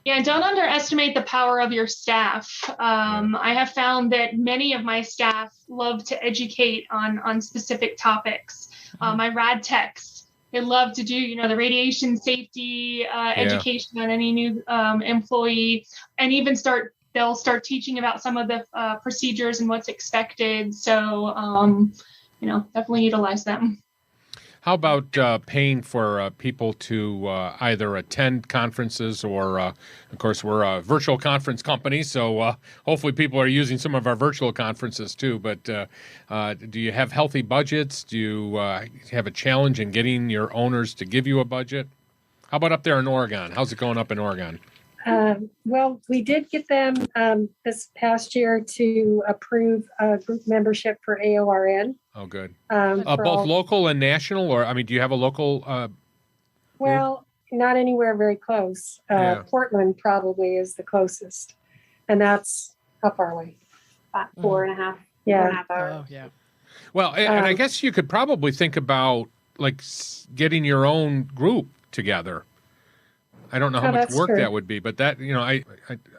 Yeah, don't underestimate the power of your staff. I have found that many of my staff love to educate on specific topics. My rad techs, they love to do, the radiation safety education on any new employee, and even they'll start teaching about some of the procedures and what's expected. So, definitely utilize them. How about paying for people to either attend conferences or, of course, we're a virtual conference company, so hopefully people are using some of our virtual conferences too. But do you have healthy budgets? Do you have a challenge in getting your owners to give you a budget? How about up there in Oregon? How's it going up in Oregon? Well, we did get them this past year to approve a group membership for AORN. Oh, good. Both local and national, or do you have a local? Well, not anywhere very close. Portland probably is the closest, and that's how far away? About 4.5 hours. Oh, yeah. Well, and I guess you could probably think about getting your own group together. I don't know how much work that would be, but that,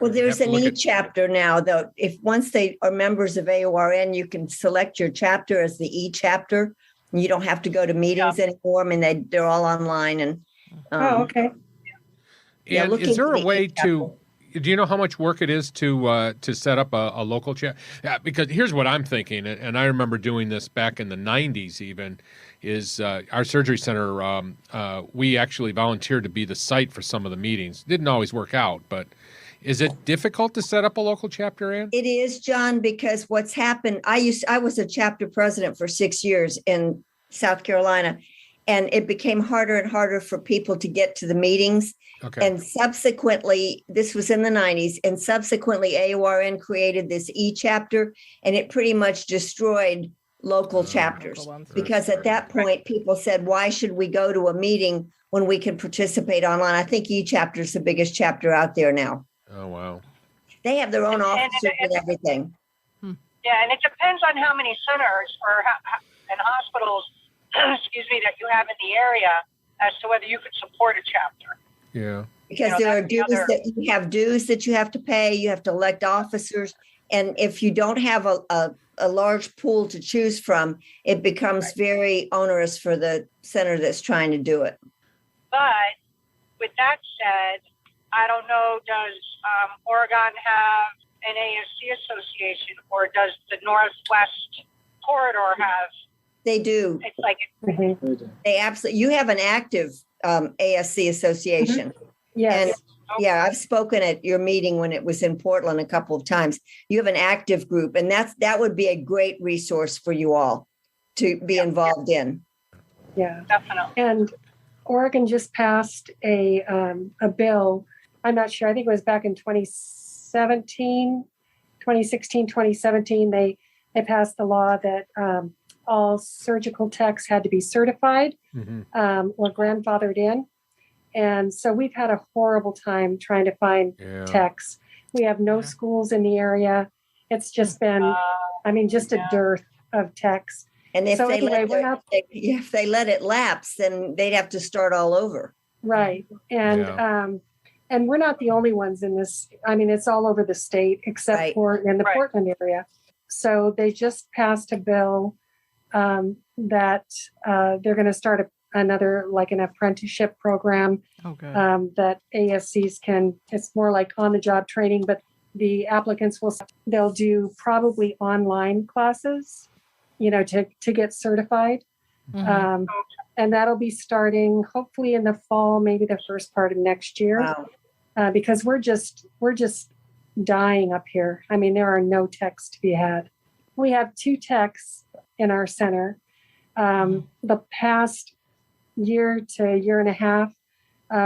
well, there's an e-chapter now, though. If once they are members of AORN, you can select your chapter as the e-chapter, and you don't have to go to meetings anymore. They're all online. And okay. And is there a way to? Do you know how much work it is to set up a local chat? Yeah, because here's what I'm thinking, and I remember doing this back in the 90s even, is our surgery center, we actually volunteered to be the site for some of the meetings. Didn't always work out, but Is it difficult to set up a local chapter, Ann? It is, John, because what's happened, I was a chapter president for 6 years in South Carolina, and it became harder and harder for people to get to the meetings. Okay. And subsequently, this was in the 90s, and subsequently AORN created this e-chapter, and it pretty much destroyed local chapters. Because at that point, people said, why should we go to a meeting when we can participate online? I think e-chapter is the biggest chapter out there now. Oh, wow. They have their own officers and everything. Yeah, and it depends on how many centers and hospitals, excuse me, that you have in the area as to whether you could support a chapter. Yeah. Because there are dues that you have dues that you have to pay. You have to elect officers. And if you don't have a large pool to choose from, it becomes very onerous for the center that's trying to do it. But with that said, I don't know, does Oregon have an ASC association, or does the Northwest Corridor have? They do. It's like They absolutely. You have an active ASC association. Yes. And yeah, I've spoken at your meeting when it was in Portland a couple of times. You have an active group, and that would be a great resource for you all to be involved in. Yeah, definitely. And Oregon just passed a bill. I'm not sure. I think it was back in 2016, 2017. They passed the law that all surgical techs had to be certified or grandfathered in. And so we've had a horrible time trying to find techs. We have no schools in the area. It's just been, just a dearth of techs. And if if they let it lapse, then they'd have to start all over. Right. And we're not the only ones in this. I mean, it's all over the state except for in the Portland area. So they just passed a bill that they're going to start another, like an apprenticeship program that ASCs can, it's more like on the job training, but the applicants they'll do probably online classes, to get certified. And that'll be starting hopefully in the fall, maybe the first part of next year. Wow. Because we're just dying up here. I mean, there are no techs to be had. We have 2 techs in our center. The past year to year and a half,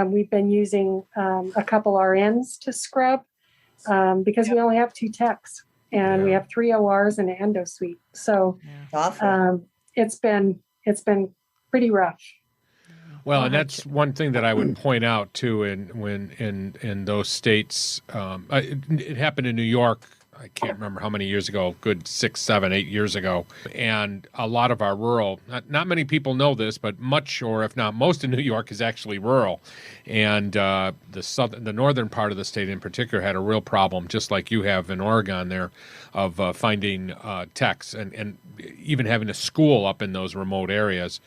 we've been using a couple RNs to scrub because we only have 2 techs, and we have 3 ORs and an endo suite. So it's been pretty rough. Well, and that's one thing that I would point out too. In those states, it happened in New York. I can't remember how many years ago, good 6, 7, 8 years ago. And a lot of our rural, not many people know this, but much, or if not most of New York is actually rural. And the northern part of the state in particular had a real problem, just like you have in Oregon there, of finding techs and even having a school up in those remote areas.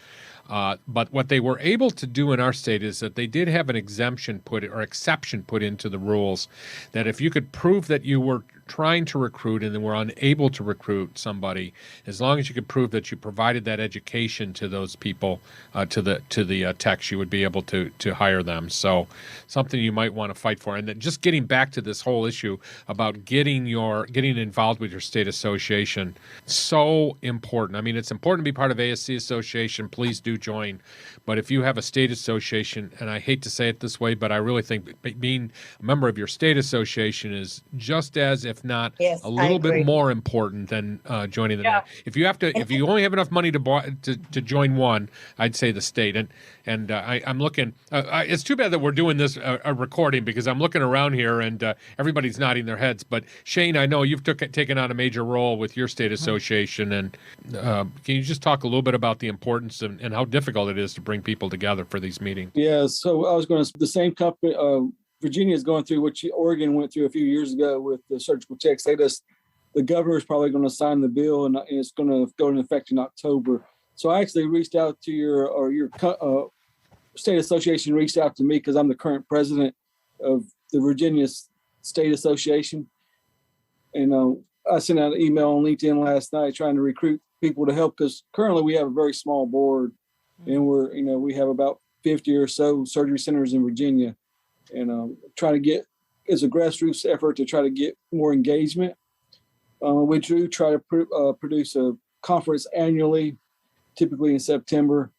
But what they were able to do in our state is that they did have an exception put into the rules, that if you could prove that you were trying to recruit and then were unable to recruit somebody, as long as you could prove that you provided that education to those people, to the techs, you would be able to hire them. So something you might want to fight for. And then just getting back to this whole issue about getting involved with your state association, so important. I mean, it's important to be part of ASC association. Please do join. But if you have a state association, and I hate to say it this way, but I really think being a member of your state association is just as, if not a little bit more important than joining the net. If you only have enough money to join one, I'd say the state. And I'm looking. It's too bad that we're doing this a recording, because I'm looking around here and everybody's nodding their heads. But Shane, I know you've taken on a major role with your state association, and can you just talk a little bit about the importance and how difficult it is to bring people together for these meetings? Yeah, so I was going to, the same company, Virginia is going through what Oregon went through a few years ago with the surgical techs. The governor is probably going to sign the bill, and it's going to go into effect in October. So I actually reached out to your state association reached out to me because I'm the current president of the Virginia State Association. And I sent out an email on LinkedIn last night trying to recruit people to help, because currently we have a very small board, and we have about 50 or so surgery centers in Virginia, and trying to get as a grassroots effort to try to get more engagement. We do try to produce a conference annually, typically in September,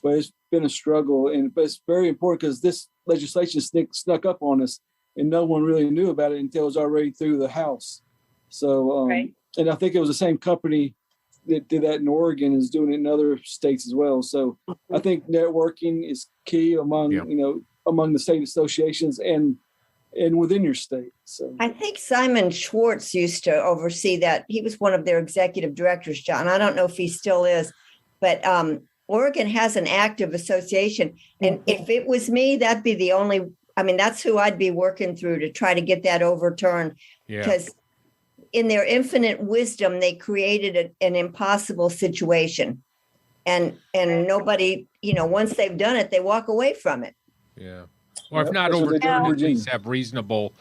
but it's been a struggle. But it's very important because this legislation snuck up on us, and no one really knew about it until it was already through the House. So, and I think it was the same company that did that in Oregon is doing it in other states as well. So I think networking is key among the state associations and within your state. So I think Simon Schwartz used to oversee that. He was one of their executive directors, John. I don't know if he still is, but Oregon has an active association. And if it was me, that'd be the only, that's who I'd be working through to try to get that overturned. Because in their infinite wisdom, they created an impossible situation. And nobody, once they've done it, they walk away from it. Yeah. Or if not overturned, at least have reasonable,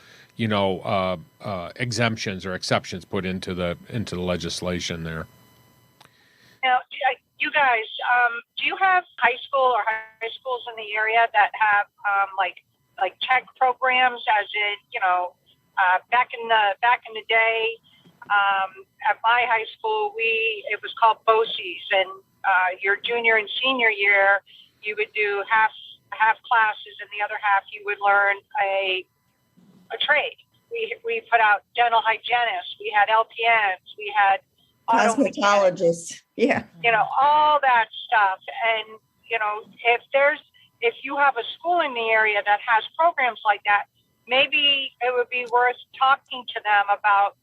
exemptions or exceptions put into the legislation there. Now, you guys, do you have high school or high schools in the area that have like tech programs? As in, back in the day, at my high school, it was called BOCES, and your junior and senior year, you would do half classes, and the other half you would learn a trade. We put out dental hygienists, we had LPNs, we had cosmetologists, all that stuff. And if you have a school in the area that has programs like that, maybe it would be worth talking to them about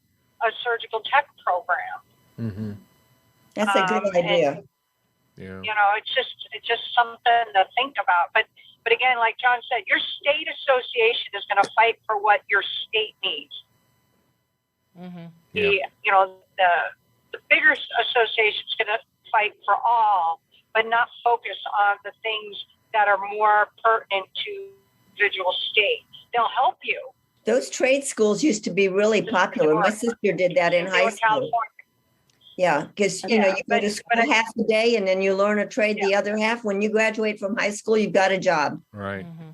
a surgical tech program. Mm-hmm. That's a good idea. It's just something to think about. But again, like John said, your state association is going to fight for what your state needs. Mm-hmm. The bigger association is going to fight for all, but not focus on the things that are more pertinent to individual states. They'll help you. Those trade schools used to be really popular. My sister did that in high school. California. Yeah, because you go to school half the day and then you learn a trade the other half. When you graduate from high school, you've got a job. Right. Mm-hmm.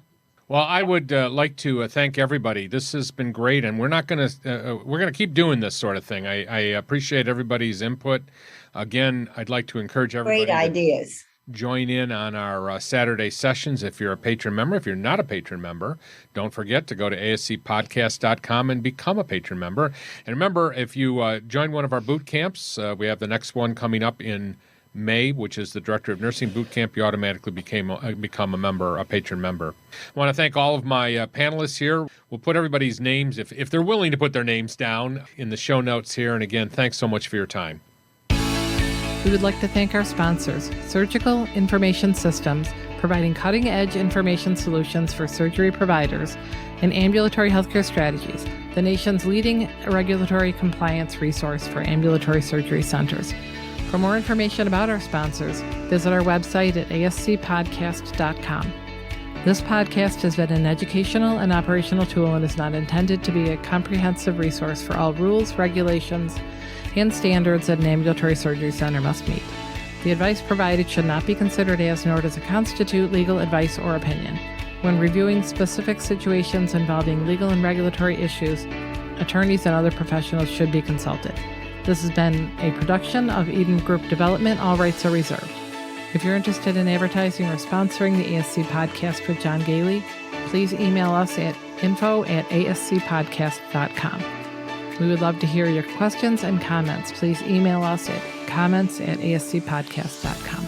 Well, I would like to thank everybody. This has been great, and we're going to keep doing this sort of thing. I appreciate everybody's input. Again, I'd like to encourage everybody. Great ideas. Join in on our Saturday sessions if you're a patron member. If you're not a patron member, don't forget to go to ASCPodcast.com and become a patron member. And remember, if you join one of our boot camps, we have the next one coming up in May, which is the Director of Nursing Boot Camp, you automatically become a member, a patron member. I want to thank all of my panelists here. We'll put everybody's names, if they're willing to put their names down, in the show notes here. And again, thanks so much for your time. We would like to thank our sponsors, Surgical Information Systems, providing cutting-edge information solutions for surgery providers, and Ambulatory Healthcare Strategies, the nation's leading regulatory compliance resource for ambulatory surgery centers. For more information about our sponsors, visit our website at ascpodcast.com. This podcast has been an educational and operational tool and is not intended to be a comprehensive resource for all rules, regulations, and standards that an ambulatory surgery center must meet. The advice provided should not be considered as, nor does it constitute legal advice or opinion. When reviewing specific situations involving legal and regulatory issues, attorneys and other professionals should be consulted. This has been a production of Eden Group Development. All rights are reserved. If you're interested in advertising or sponsoring the ASC Podcast with John Goehle, please email us at info@ascpodcast.com. We would love to hear your questions and comments. Please email us at comments@ascpodcast.com.